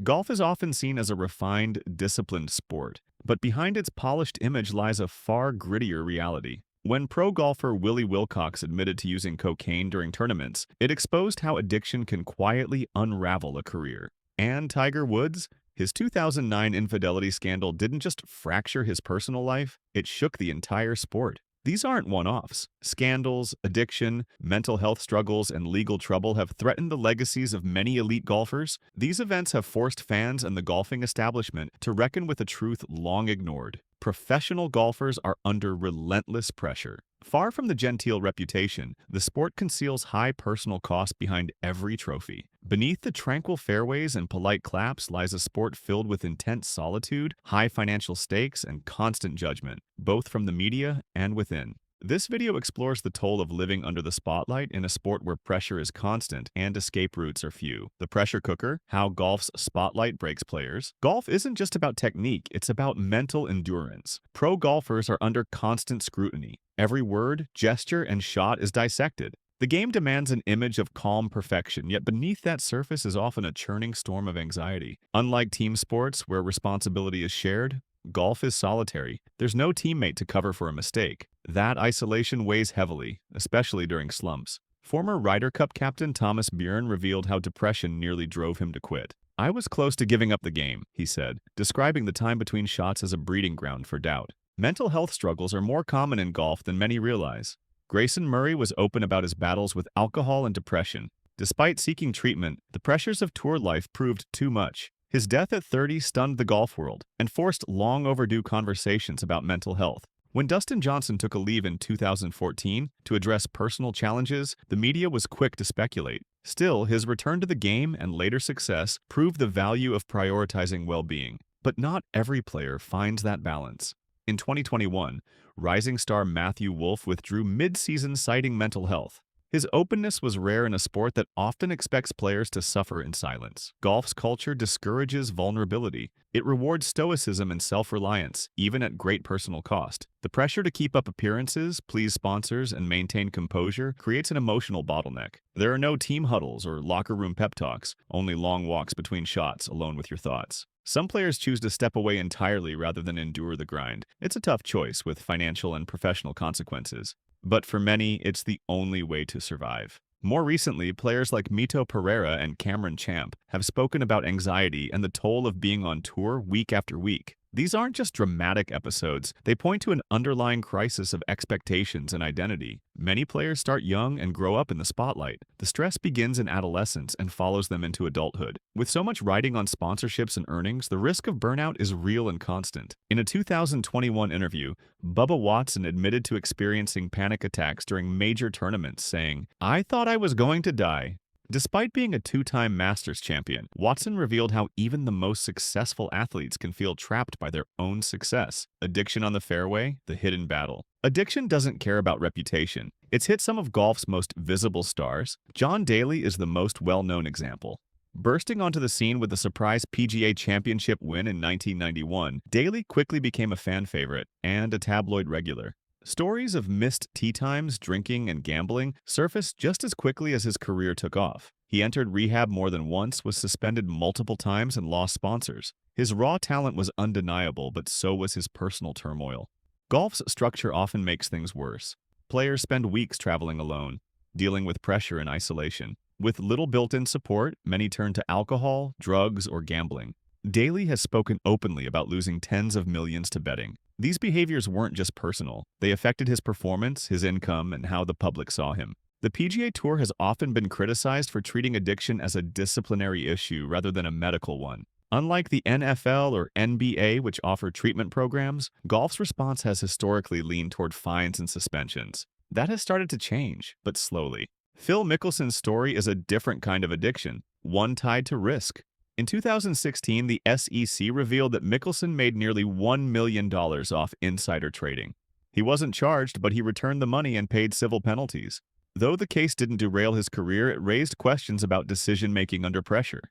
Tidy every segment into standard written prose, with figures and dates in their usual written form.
Golf is often seen as a refined, disciplined sport, but behind its polished image lies a far grittier reality. When pro golfer Willy Wilcox admitted to using cocaine during tournaments, it exposed how addiction can quietly unravel a career. And Tiger Woods? His 2009 infidelity scandal didn't just fracture his personal life, it shook the entire sport. These aren't one-offs. Scandals, addiction, mental health struggles, and legal trouble have threatened the legacies of many elite golfers. These events have forced fans and the golfing establishment to reckon with a truth long ignored. Professional golfers are under relentless pressure. Far from the genteel reputation, the sport conceals high personal cost behind every trophy. Beneath the tranquil fairways and polite claps lies a sport filled with intense solitude, high financial stakes, and constant judgment, both from the media and within. This video explores the toll of living under the spotlight in a sport where pressure is constant and escape routes are few. The pressure cooker, how golf's spotlight breaks players. Golf isn't just about technique, it's about mental endurance. Pro golfers are under constant scrutiny. Every word, gesture, and shot is dissected. The game demands an image of calm perfection, yet beneath that surface is often a churning storm of anxiety. Unlike team sports, where responsibility is shared, golf is solitary. There's no teammate to cover for a mistake. That isolation weighs heavily, especially during slumps. Former Ryder Cup captain Thomas Bjorn revealed how depression nearly drove him to quit. "I was close to giving up the game," he said, describing the time between shots as a breeding ground for doubt. Mental health struggles are more common in golf than many realize. Grayson Murray was open about his battles with alcohol and depression. Despite seeking treatment, the pressures of tour life proved too much. His death at 30 stunned the golf world and forced long overdue conversations about mental health. When Dustin Johnson took a leave in 2014 to address personal challenges, the media was quick to speculate. Still, his return to the game and later success proved the value of prioritizing well-being. But not every player finds that balance. In 2021, rising star Matthew Wolff withdrew mid-season citing mental health. His openness was rare in a sport that often expects players to suffer in silence. Golf's culture discourages vulnerability. It rewards stoicism and self-reliance, even at great personal cost. The pressure to keep up appearances, please sponsors, and maintain composure creates an emotional bottleneck. There are no team huddles or locker room pep talks, only long walks between shots alone with your thoughts. Some players choose to step away entirely rather than endure the grind. It's a tough choice with financial and professional consequences. But for many, it's the only way to survive. More recently, players like Mito Pereira and Cameron Champ have spoken about anxiety and the toll of being on tour week after week. These aren't just dramatic episodes, they point to an underlying crisis of expectations and identity. Many players start young and grow up in the spotlight. The stress begins in adolescence and follows them into adulthood. With so much riding on sponsorships and earnings, the risk of burnout is real and constant. In a 2021 interview, Bubba Watson admitted to experiencing panic attacks during major tournaments, saying, "I thought I was going to die." Despite being a two-time Masters champion, Watson revealed how even the most successful athletes can feel trapped by their own success. Addiction on the fairway, the hidden battle. Addiction doesn't care about reputation. It's hit some of golf's most visible stars. John Daly is the most well-known example. Bursting onto the scene with a surprise PGA Championship win in 1991, Daly quickly became a fan favorite and a tabloid regular. Stories of missed tee times, drinking, and gambling surfaced just as quickly as his career took off. He entered rehab more than once, was suspended multiple times, and lost sponsors. His raw talent was undeniable, but so was his personal turmoil. Golf's structure often makes things worse. Players spend weeks traveling alone, dealing with pressure and isolation. With little built-in support, many turn to alcohol, drugs, or gambling. Daly has spoken openly about losing tens of millions to betting. These behaviors weren't just personal. They affected his performance, his income, and how the public saw him. The PGA Tour has often been criticized for treating addiction as a disciplinary issue rather than a medical one. Unlike the NFL or NBA, which offer treatment programs, golf's response has historically leaned toward fines and suspensions. That has started to change, but slowly. Phil Mickelson's story is a different kind of addiction, one tied to risk. In 2016, the SEC revealed that Mickelson made nearly $1 million off insider trading. He wasn't charged, but he returned the money and paid civil penalties. Though the case didn't derail his career, it raised questions about decision-making under pressure.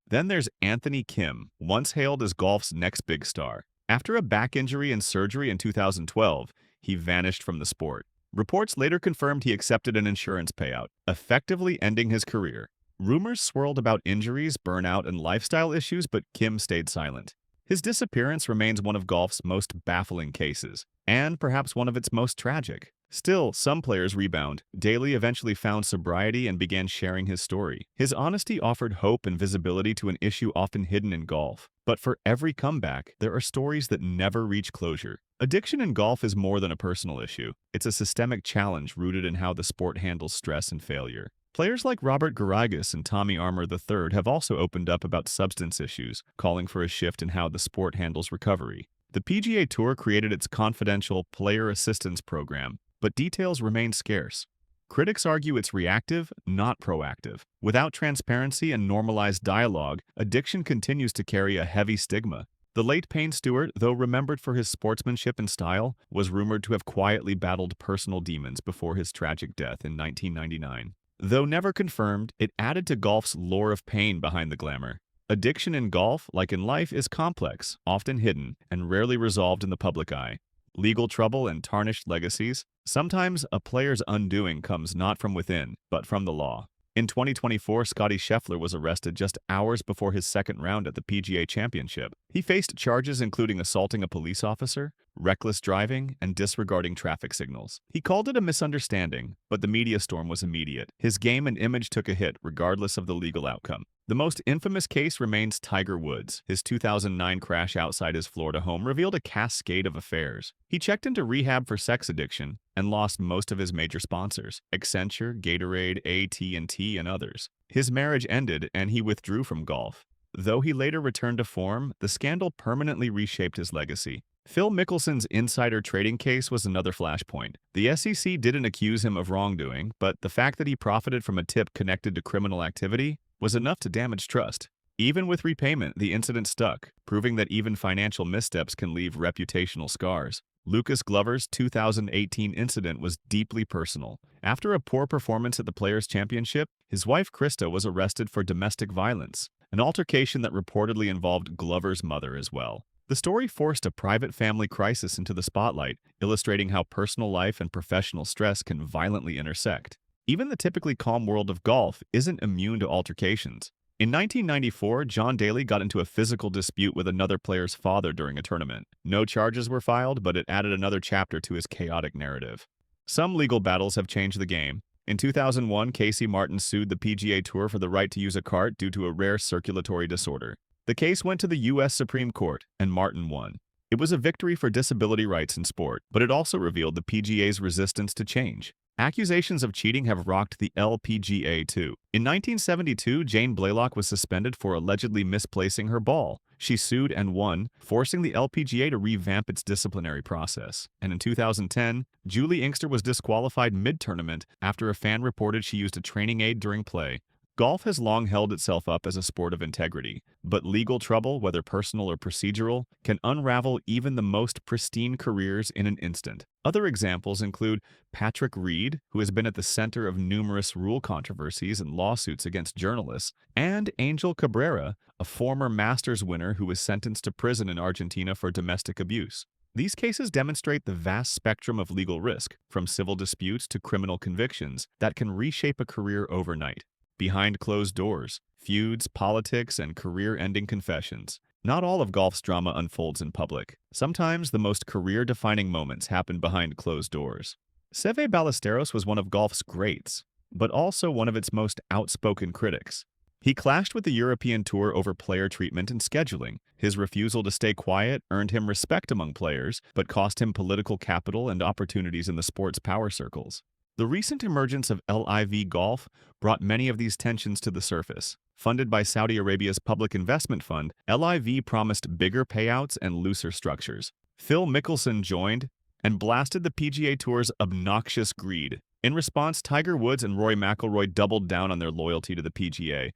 Then there's Anthony Kim, once hailed as golf's next big star. After a back injury and surgery in 2012, he vanished from the sport. Reports later confirmed he accepted an insurance payout, effectively ending his career. Rumors swirled about injuries, burnout, and lifestyle issues, but Kim stayed silent. His disappearance remains one of golf's most baffling cases, and perhaps one of its most tragic. Still, some players rebound. Daly eventually found sobriety and began sharing his story. His honesty offered hope and visibility to an issue often hidden in golf. But for every comeback, there are stories that never reach closure. Addiction in golf is more than a personal issue. It's a systemic challenge rooted in how the sport handles stress and failure. Players like Robert Garrigus and Tommy Armour III have also opened up about substance issues, calling for a shift in how the sport handles recovery. The PGA Tour created its confidential Player Assistance Program, but details remain scarce. Critics argue it's reactive, not proactive. Without transparency and normalized dialogue, addiction continues to carry a heavy stigma. The late Payne Stewart, though remembered for his sportsmanship and style, was rumored to have quietly battled personal demons before his tragic death in 1999. Though never confirmed, it added to golf's lore of pain behind the glamour. Addiction in golf, like in life, is complex, often hidden, and rarely resolved in the public eye. Legal trouble and tarnished legacies. Sometimes a player's undoing comes not from within, but from the law. In 2024, Scottie Scheffler was arrested just hours before his second round at the PGA Championship. He faced charges including assaulting a police officer, reckless driving, and disregarding traffic signals. He called it a misunderstanding, but the media storm was immediate. His game and image took a hit, regardless of the legal outcome. The most infamous case remains Tiger Woods. His 2009 crash outside his Florida home revealed a cascade of affairs. He checked into rehab for sex addiction and lost most of his major sponsors, Accenture, Gatorade, AT&T, and others. His marriage ended and he withdrew from golf. Though he later returned to form, the scandal permanently reshaped his legacy. Phil Mickelson's insider trading case was another flashpoint. The SEC didn't accuse him of wrongdoing, but the fact that he profited from a tip connected to criminal activity was enough to damage trust. Even with repayment, the incident stuck, proving that even financial missteps can leave reputational scars. Lucas Glover's 2018 incident was deeply personal. After a poor performance at the Players' Championship, his wife Krista was arrested for domestic violence, an altercation that reportedly involved Glover's mother as well. The story forced a private family crisis into the spotlight, illustrating how personal life and professional stress can violently intersect. Even the typically calm world of golf isn't immune to altercations. In 1994, John Daly got into a physical dispute with another player's father during a tournament. No charges were filed, but it added another chapter to his chaotic narrative. Some legal battles have changed the game. In 2001, Casey Martin sued the PGA Tour for the right to use a cart due to a rare circulatory disorder. The case went to the U.S. Supreme Court, and Martin won. It was a victory for disability rights in sport, but it also revealed the PGA's resistance to change. Accusations of cheating have rocked the LPGA too. In 1972, Jane Blalock was suspended for allegedly misplacing her ball. She sued and won, forcing the LPGA to revamp its disciplinary process. And in 2010, Julie Inkster was disqualified mid-tournament after a fan reported she used a training aid during play. Golf has long held itself up as a sport of integrity, but legal trouble, whether personal or procedural, can unravel even the most pristine careers in an instant. Other examples include Patrick Reed, who has been at the center of numerous rule controversies and lawsuits against journalists, and Angel Cabrera, a former Masters winner who was sentenced to prison in Argentina for domestic abuse. These cases demonstrate the vast spectrum of legal risk, from civil disputes to criminal convictions, that can reshape a career overnight. Behind closed doors, feuds, politics, and career-ending confessions. Not all of golf's drama unfolds in public. Sometimes the most career-defining moments happen behind closed doors. Seve Ballesteros was one of golf's greats, but also one of its most outspoken critics. He clashed with the European Tour over player treatment and scheduling. His refusal to stay quiet earned him respect among players, but cost him political capital and opportunities in the sport's power circles. The recent emergence of LIV Golf brought many of these tensions to the surface. Funded by Saudi Arabia's public investment fund, LIV promised bigger payouts and looser structures. Phil Mickelson joined and blasted the PGA Tour's obnoxious greed. In response, Tiger Woods and Rory McIlroy doubled down on their loyalty to the PGA,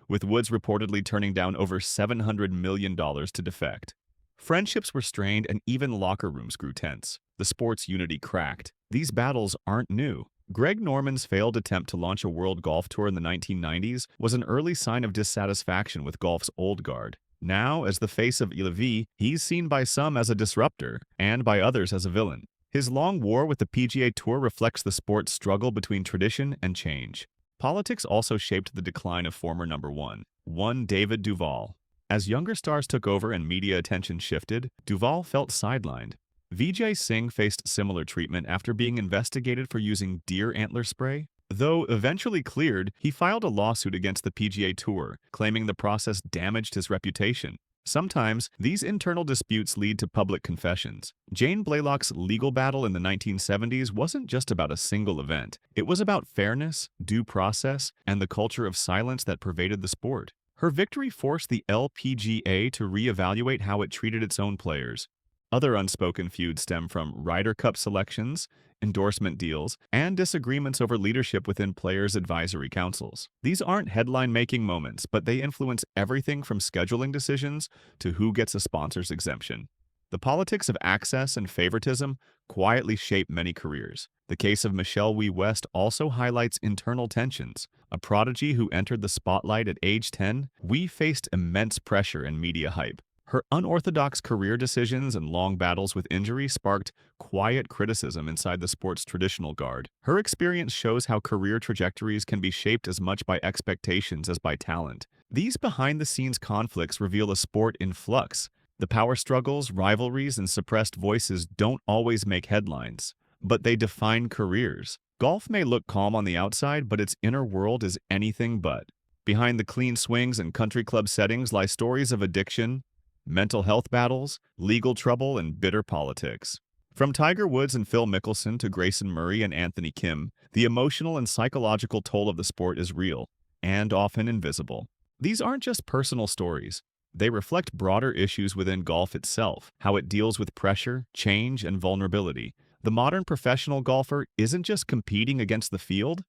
with Woods reportedly turning down over $700 million to defect. Friendships were strained and even locker rooms grew tense. The sport's unity cracked. These battles aren't new. Greg Norman's failed attempt to launch a world golf tour in the 1990s was an early sign of dissatisfaction with golf's old guard. Now, as the face of LIV, he's seen by some as a disruptor and by others as a villain. His long war with the PGA Tour reflects the sport's struggle between tradition and change. Politics also shaped the decline of former number one David Duval. As younger stars took over and media attention shifted, Duval felt sidelined. Vijay Singh faced similar treatment after being investigated for using deer antler spray. Though eventually cleared, he filed a lawsuit against the PGA Tour, claiming the process damaged his reputation. Sometimes, these internal disputes lead to public confessions. Jane Blaylock's legal battle in the 1970s wasn't just about a single event. It was about fairness, due process, and the culture of silence that pervaded the sport. Her victory forced the LPGA to reevaluate how it treated its own players. Other unspoken feuds stem from Ryder Cup selections, endorsement deals, and disagreements over leadership within players' advisory councils. These aren't headline-making moments, but they influence everything from scheduling decisions to who gets a sponsor's exemption. The politics of access and favoritism quietly shape many careers. The case of Michelle Wie West also highlights internal tensions. A prodigy who entered the spotlight at age 10, Wie faced immense pressure and media hype. Her unorthodox career decisions and long battles with injury sparked quiet criticism inside the sport's traditional guard. Her experience shows how career trajectories can be shaped as much by expectations as by talent. These behind-the-scenes conflicts reveal a sport in flux. The power struggles, rivalries, and suppressed voices don't always make headlines, but they define careers. Golf may look calm on the outside, but its inner world is anything but. Behind the clean swings and country club settings lie stories of addiction, mental health battles, legal trouble, and bitter politics. From Tiger Woods and Phil Mickelson to Grayson Murray and Anthony Kim, the emotional and psychological toll of the sport is real, and often invisible. These aren't just personal stories. They reflect broader issues within golf itself, how it deals with pressure, change, and vulnerability. The modern professional golfer isn't just competing against the field,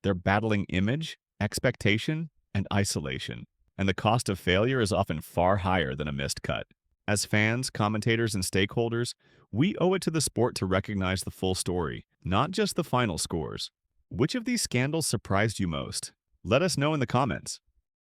they're battling image, expectation, and isolation. And the cost of failure is often far higher than a missed cut. As fans, commentators, and stakeholders, we owe it to the sport to recognize the full story, not just the final scores. Which of these scandals surprised you most? Let us know in the comments.